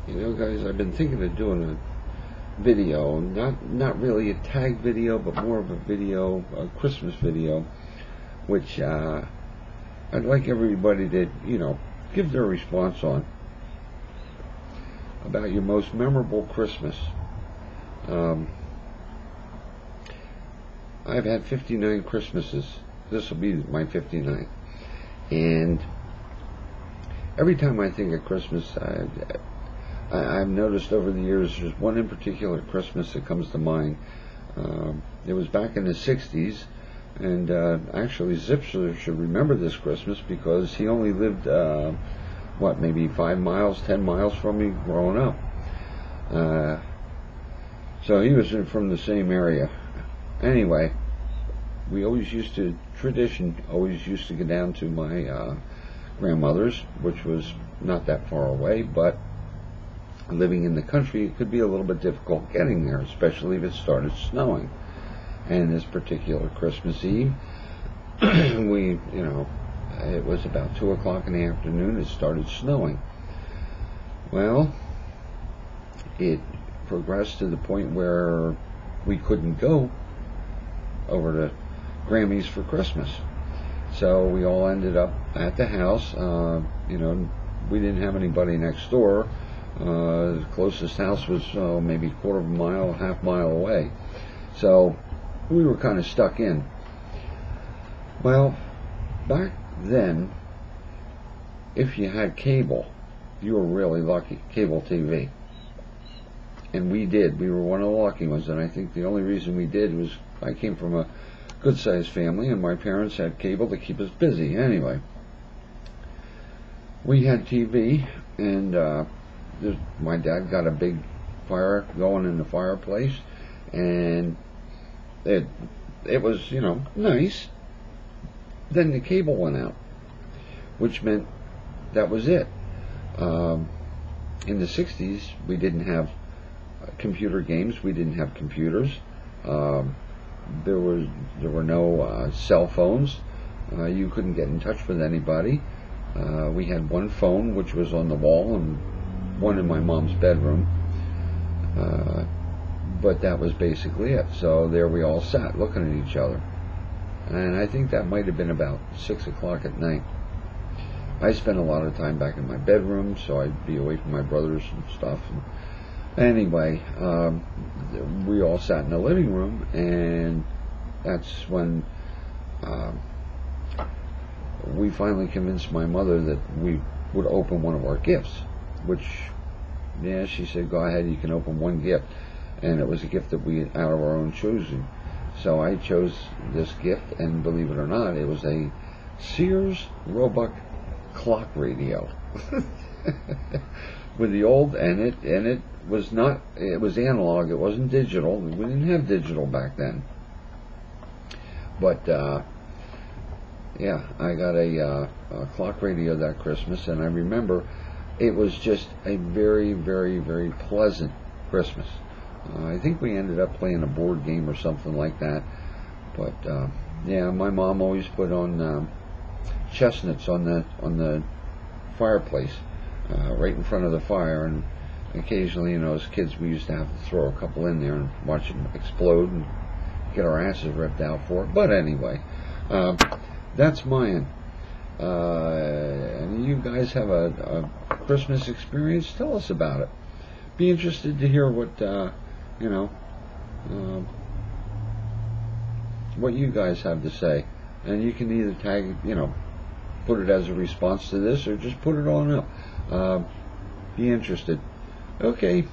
You know, guys, I've been thinking of doing a video, not really a tag video, but more of a video, a Christmas video, which I'd like everybody to, give their response on, about your most memorable Christmas. I've had 59 Christmases. This will be my 59th. And every time I think of Christmas, I've noticed over the years there's one in particular Christmas that comes to mind. It was back in the 60s, and actually Zipser should remember this Christmas because he only lived, maybe 5 miles, 10 miles from me growing up. So he was from the same area. Anyway, we always used to go down to my grandmother's, which was not that far away, but living in the country, it could be a little bit difficult getting there, especially if it started snowing. And this particular Christmas Eve, it was about 2 o'clock in the afternoon, it started snowing. Well, it progressed to the point where we couldn't go over to Grammy's for Christmas. So we all ended up at the house. We didn't have anybody next door. The closest house was maybe a quarter of a mile, half mile away. So we were kind of stuck in. Well, back then, if you had cable, you were really lucky, cable TV. And we did. We were one of the lucky ones, and I think the only reason we did was I came from a good-sized family, and my parents had cable to keep us busy. Anyway, we had TV, and my dad got a big fire going in the fireplace, and it was, nice. Then the cable went out, which meant that was it. In the 60s, we didn't have computer games. We didn't have computers. There were no cell phones. You couldn't get in touch with anybody. We had one phone, which was on the wall, and one in my mom's bedroom. But that was basically it. So there we all sat looking at each other. And I think that might have been about 6 o'clock at night. I spent a lot of time back in my bedroom, so I'd be away from my brothers and stuff. Anyway, we all sat in the living room, and that's when we finally convinced my mother that we would open one of our gifts, which, she said, go ahead, you can open one gift. And it was a gift that we had out of our own choosing. So I chose this gift, and believe it or not, it was a Sears Roebuck clock radio. With the old, and it was analog, it wasn't digital. We didn't have digital back then. But I got a clock radio that Christmas, and I remember it was just a very, very, very pleasant Christmas. I think we ended up playing a board game or something like that. But my mom always put on chestnuts on the fireplace, right in front of the fire, and occasionally, as kids, we used to have to throw a couple in there and watch them explode and get our asses ripped out for it. But anyway, that's mine. And you guys have a Christmas experience? Tell us about it. Be interested to hear what what you guys have to say. And you can either tag, put it as a response to this, or just put it on up. Be interested. Okay.